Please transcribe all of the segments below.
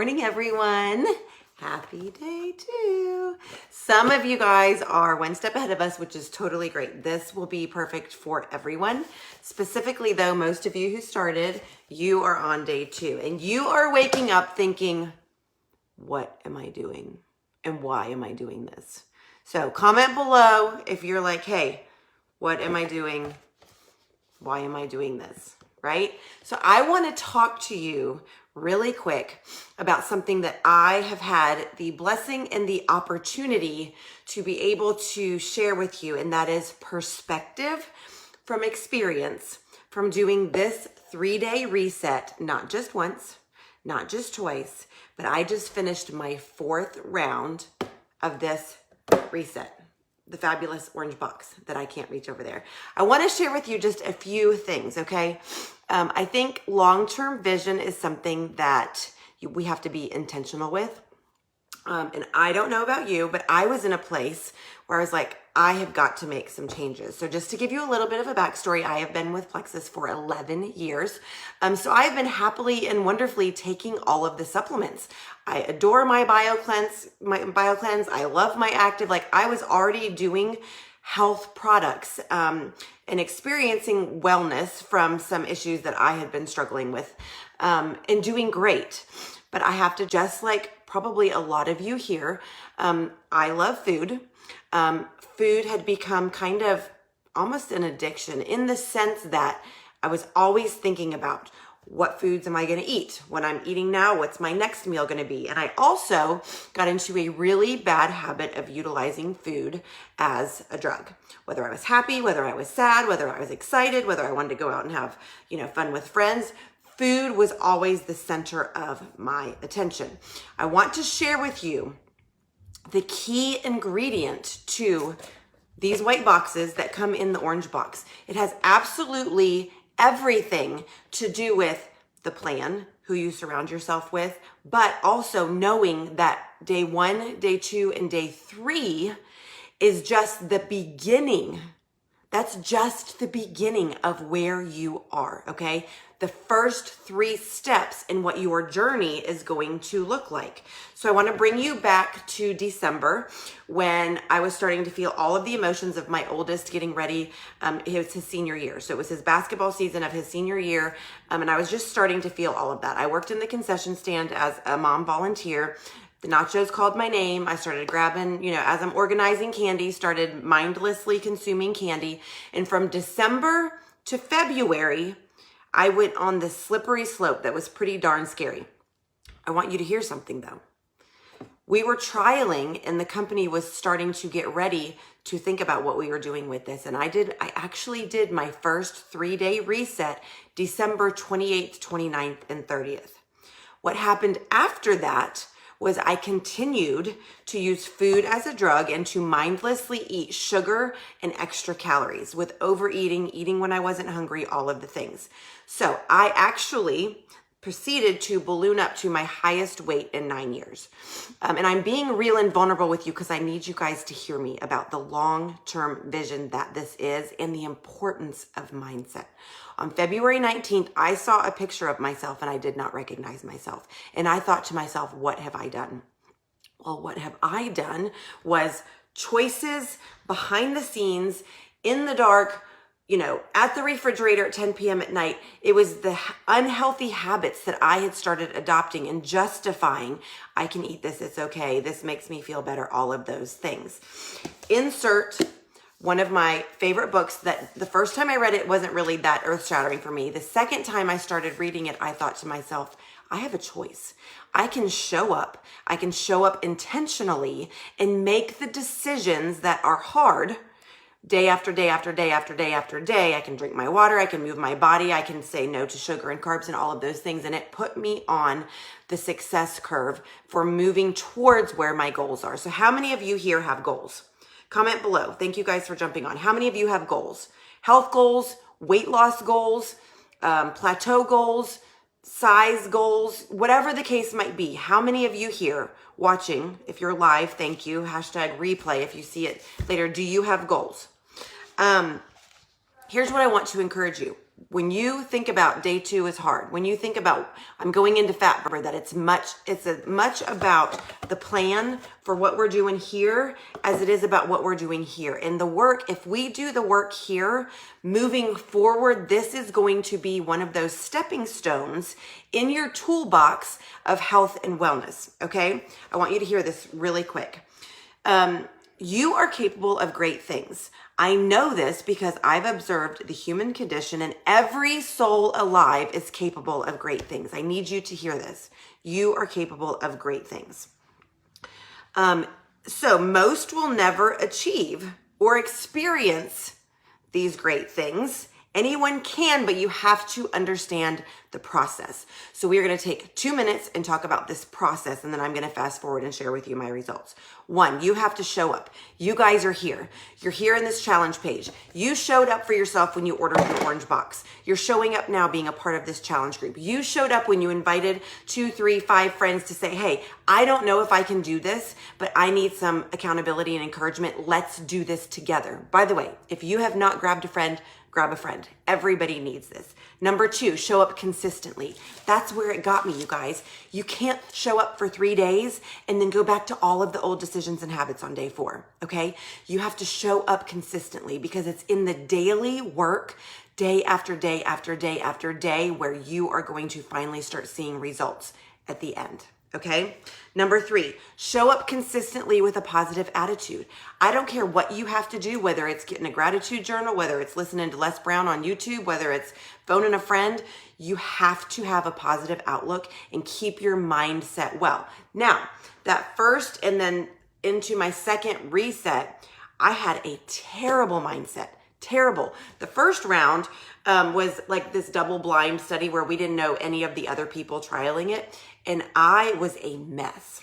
Morning, everyone. Happy day two. Some of you guys are one step ahead of us, which is totally great. This will be perfect for everyone. Specifically though, most of you who started, you are on day two and you are waking up thinking, what am I doing? And why am I doing this? So comment below if you're like, hey, what am I doing? Why am I doing this? Right? So I want to talk to you really quick about something that I have had the blessing and the opportunity to be able to share with you, and that is perspective from experience from doing this 3-day reset, not just once, not just twice, but I just finished my 4th round of this reset. The fabulous orange box that I can't reach over there. I want to share with you just a few things, okay? I think long-term vision is something that we have to be intentional with. And I don't know about you, but I was in a place where I was like, I have got to make some changes. So just to give you a little bit of a backstory, I have been with Plexus for 11 years. So I've been happily and wonderfully taking all of the supplements. I adore my BioCleanse. I love my Active. Like I was already doing health products and experiencing wellness from some issues that I had been struggling with and doing great. But I have to, just like probably a lot of you here, I love food. Food had become kind of almost an addiction in the sense that I was always thinking about what foods am I going to eat? When I'm eating now, what's my next meal going to be? And I also got into a really bad habit of utilizing food as a drug. Whether I was happy, whether I was sad, whether I was excited, whether I wanted to go out and have, fun with friends, food was always the center of my attention. I want to share with you the key ingredient to these white boxes that come in the orange box. It has absolutely everything to do with the plan, who you surround yourself with, but also knowing that day 1, day 2, and day 3 is just the beginning. That's just the beginning of where you are, okay? The first 3 steps in what your journey is going to look like. So I want to bring you back to December when I was starting to feel all of the emotions of my oldest getting ready. It was his senior year. So it was his basketball season of his senior year. And I was just starting to feel all of that. I worked in the concession stand as a mom volunteer. The nachos called my name. I started grabbing, as I'm organizing candy, started mindlessly consuming candy. And from December to February, I went on this slippery slope that was pretty darn scary. I want you to hear something though. We were trialing and the company was starting to get ready to think about what we were doing with this. And I actually did my first 3-day reset, December 28th, 29th, and 30th. What happened after that was I continued to use food as a drug and to mindlessly eat sugar and extra calories with overeating, eating when I wasn't hungry, all of the things. So I actually proceeded to balloon up to my highest weight in 9 years. And I'm being real and vulnerable with you because I need you guys to hear me about the long-term vision that this is and the importance of mindset. On February 19th, I saw a picture of myself and I did not recognize myself. And I thought to myself, what have I done? Well, what have I done was choices behind the scenes, in the dark, at the refrigerator at 10 p.m. at night. It was the unhealthy habits that I had started adopting and justifying. I can eat this, it's okay, this makes me feel better, all of those things. Insert one of my favorite books that the first time I read it wasn't really that earth-shattering for me. The second time I started reading it, I thought to myself, I have a choice. I can show up intentionally and make the decisions that are hard day after day after day after day after day. I can drink my water, I can move my body, I can say no to sugar and carbs and all of those things. And it put me on the success curve for moving towards where my goals are. So how many of you here have goals? Comment below. Thank you guys for jumping on. How many of you have goals? Health goals, weight loss goals, plateau goals, size goals, whatever the case might be. How many of you here watching, if you're live, thank you, hashtag replay if you see it later, do you have goals? Here's what I want to encourage you. when you think about day 2 is hard, when you think about I'm going into fat burner, that it's as much about the plan for what we're doing here as it is about what we're doing here. And the work, if we do the work here, moving forward, this is going to be one of those stepping stones in your toolbox of health and wellness, okay? I want you to hear this really quick. You are capable of great things. I know this because I've observed the human condition, and every soul alive is capable of great things. I need you to hear this. You are capable of great things. So most will never achieve or experience these great things. Anyone can, but you have to understand the process. So we are going to take 2 minutes and talk about this process, and then I'm going to fast forward and share with you my results. 1, you have to show up. You guys are here. You're here in this challenge page. You showed up for yourself when you ordered your orange box. You're showing up now being a part of this challenge group. You showed up when you invited 2, 3, 5 friends to say, hey, I don't know if I can do this, but I need some accountability and encouragement. Let's do this together. By the way, if you have not grabbed a friend, grab a friend. Everybody needs this. Number 2, show up consistently. That's where it got me, you guys. You can't show up for 3 days and then go back to all of the old decisions and habits on day 4, okay? You have to show up consistently because it's in the daily work, day after day after day after day, where you are going to finally start seeing results at the end. Okay. Number 3, show up consistently with a positive attitude. I don't care what you have to do, whether it's getting a gratitude journal, whether it's listening to Les Brown on YouTube, whether it's phoning a friend, you have to have a positive outlook and keep your mindset well. Now, that first and then into my second reset, I had a terrible mindset. Terrible. The first round was like this double blind study where we didn't know any of the other people trialing it. And I was a mess.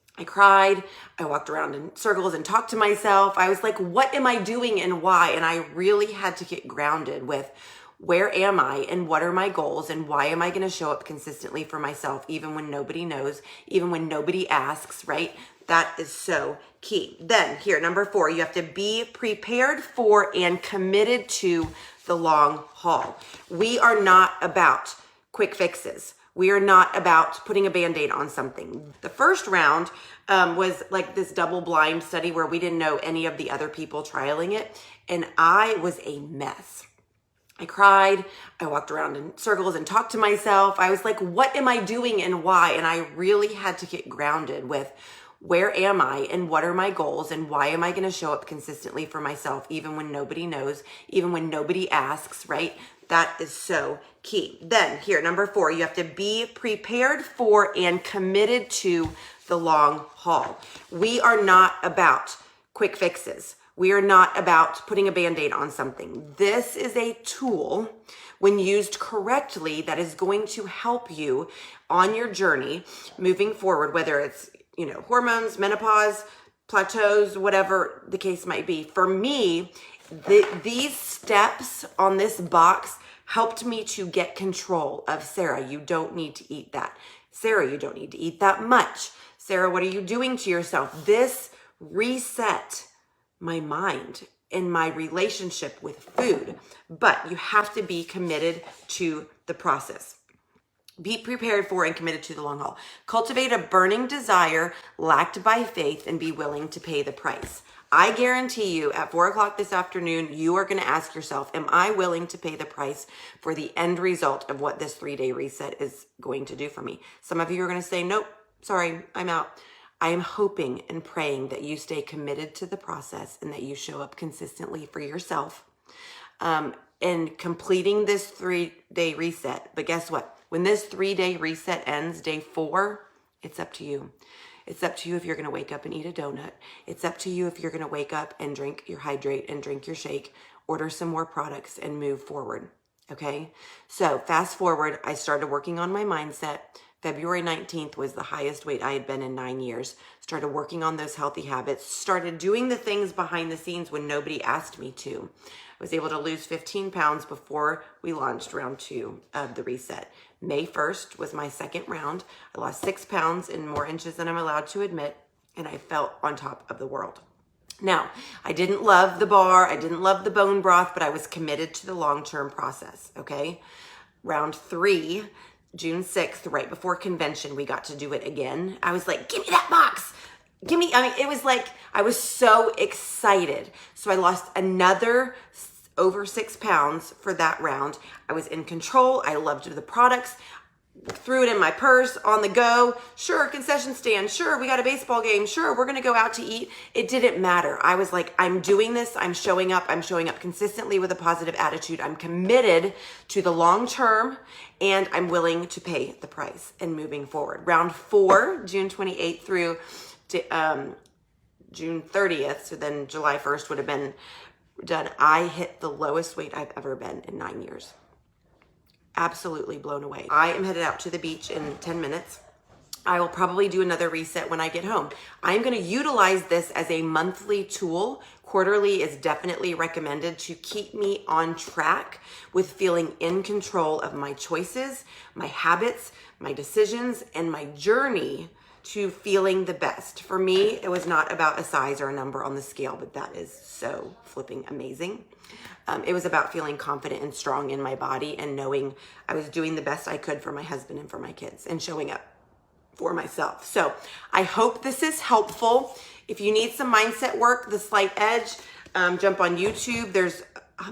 I cried. I walked around in circles and talked to myself. I was like, what am I doing and why? And I really had to get grounded with where am I and what are my goals and why am I going to show up consistently for myself, even when nobody knows, even when nobody asks, right? That is so key. Then here, number 4, you have to be prepared for and committed to the long haul. We are not about quick fixes. We are not about putting a Band-Aid on something. The first round was like this double blind study where we didn't know any of the other people trialing it. And I was a mess. I cried. I walked around in circles and talked to myself. I was like, what am I doing and why? And I really had to get grounded with where am I and what are my goals and why am I going to show up consistently for myself, even when nobody knows, even when nobody asks, right? That is so key. Then here, number 4, you have to be prepared for and committed to the long haul. We are not about quick fixes. We are not about putting a Band-Aid on something. This is a tool, when used correctly, that is going to help you on your journey moving forward, whether it's, hormones, menopause, plateaus, whatever the case might be. For me, these steps on this box helped me to get control of, Sara, you don't need to eat that. Sara, you don't need to eat that much. Sara, what are you doing to yourself? This reset my mind and my relationship with food, but you have to be committed to the process. Be prepared for and committed to the long haul. Cultivate a burning desire, lacked by faith, and be willing to pay the price. I guarantee you at 4 o'clock this afternoon, you are going to ask yourself, am I willing to pay the price for the end result of what this 3-day reset is going to do for me? Some of you are going to say, nope, sorry, I'm out. I am hoping and praying that you stay committed to the process and that you show up consistently for yourself in completing this 3-day reset. But guess what? When this 3-day reset ends, day 4, it's up to you. It's up to you if you're going to wake up and eat a donut. It's up to you if you're going to wake up and drink your hydrate and drink your shake, order some more products and move forward. Okay. So fast forward, I started working on my mindset. February 19th was the highest weight I had been in 9 years. Started working on those healthy habits, started doing the things behind the scenes when nobody asked me to. I was able to lose 15 pounds before we launched round 2 of the reset. May 1st was my second round. I lost 6 pounds and more inches than I'm allowed to admit, and I felt on top of the world. Now, I didn't love the bar, I didn't love the bone broth, but I was committed to the long-term process, okay? Round 3, June 6th, right before convention, we got to do it again. I was like, give me that box. It was like, I was so excited. So I lost another over 6 pounds for that round. I was in control. I loved the products. Threw it in my purse, on the go. Sure, concession stand. Sure, we got a baseball game. Sure, we're going to go out to eat. It didn't matter. I was like, I'm doing this. I'm showing up. I'm showing up consistently with a positive attitude. I'm committed to the long term, and I'm willing to pay the price and moving forward. Round 4, June 28th through June 30th. So then July 1st would have been done. I hit the lowest weight I've ever been in 9 years. Absolutely blown away. I am headed out to the beach in 10 minutes. I will probably do another reset when I get home. I'm going to utilize this as a monthly tool. Quarterly is definitely recommended to keep me on track with feeling in control of my choices, my habits, my decisions, and my journey to feeling the best. For me, it was not about a size or a number on the scale, but that is so flipping amazing. It was about feeling confident and strong in my body and knowing I was doing the best I could for my husband and for my kids and showing up for myself. So I hope this is helpful. If you need some mindset work, The Slight Edge, jump on YouTube. There's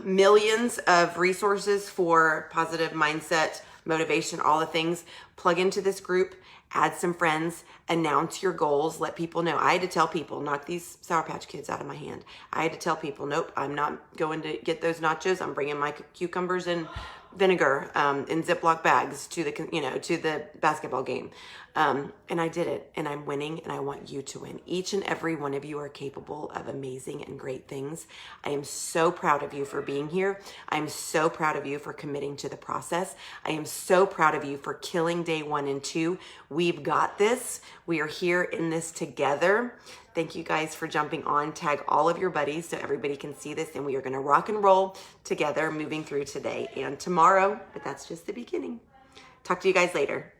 millions of resources for positive mindset, motivation, all the things. Plug into this group, add some friends, announce your goals, let people know. I had to tell people, knock these Sour Patch Kids out of my hand. I had to tell people, nope, I'm not going to get those nachos. I'm bringing my cucumbers and vinegar in Ziploc bags to the basketball game. And I did it, and I'm winning, and I want you to win. Each and every one of you are capable of amazing and great things. I am so proud of you for being here. I'm so proud of you for committing to the process. I am so proud of you for killing day 1 and 2. We've got this. We are here in this together. Thank you guys for jumping on. Tag all of your buddies so everybody can see this, and we are going to rock and roll together moving through today and tomorrow, but that's just the beginning. Talk to you guys later.